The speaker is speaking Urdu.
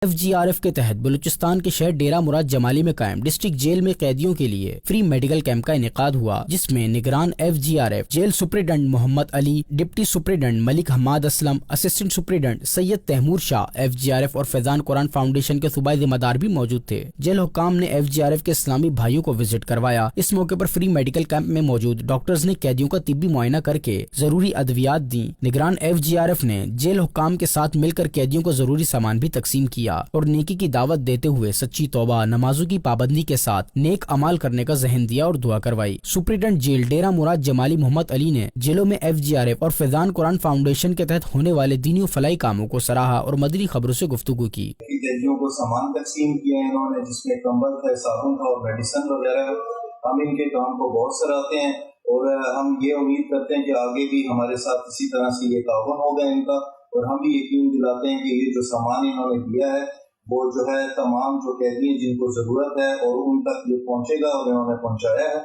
FGRF کے تحت بلوچستان کے شہر ڈیرہ مراد جمالی میں قائم ڈسٹرکٹ جیل میں قیدیوں کے لیے فری میڈیکل کیمپ کا انعقاد ہوا، جس میں نگران FGRF جیل سپرنٹنڈنٹ محمد علی، ڈپٹی سپرنٹنڈنٹ ملک حماد اسلم، اسسٹنٹ سپرنٹنڈنٹ سید تیمور شاہ FGRF اور فیضان قرآن فاؤنڈیشن کے صوبائی ذمہ دار بھی موجود تھے۔ جیل حکام نے FGRF کے اسلامی بھائیوں کو وزٹ کروایا۔ اس موقع پر فری میڈیکل کیمپ میں موجود ڈاکٹرز نے قیدیوں کا طبی معائنہ کر کے ضروری ادویات دیں۔ نگران FGRF نے جیل حکام کے ساتھ مل کر قیدیوں کو ضروری سامان بھی تقسیم کیا اور نیکی کی دعوت دیتے ہوئے سچی توبہ، نمازوں کی پابندی کے ساتھ نیک اعمال کرنے کا ذہن دیا اور دعا کروائی۔ سپرنٹنڈنٹ جیل ڈیرہ مراد جمالی محمد علی نے جیلوں میں FGRF اور فیضان قرآن فاؤنڈیشن کے تحت ہونے والے دینی و فلاحی کاموں کو سراہا اور مدنی خبروں سے گفتگو کی۔ قیدیوں کو سامان تقسیم کیا انہوں نے، جس میں کمبل تھا، صابن تھا اور میڈیسن وغیرہ۔ ہم ان کے کام کو بہت سراہتے ہیں اور ہم یہ امید کرتے ہیں کہ آگے بھی ہمارے ساتھ اسی طرح سے یہ تعاون ہوگا ان کا، اور ہم بھی یقین دلاتے ہیں کہ یہ جو سامان انہوں نے دیا ہے وہ جو ہے تمام جو قیدی ہیں جن کو ضرورت ہے اور ان تک یہ پہنچے گا اور انہوں نے پہنچایا ہے۔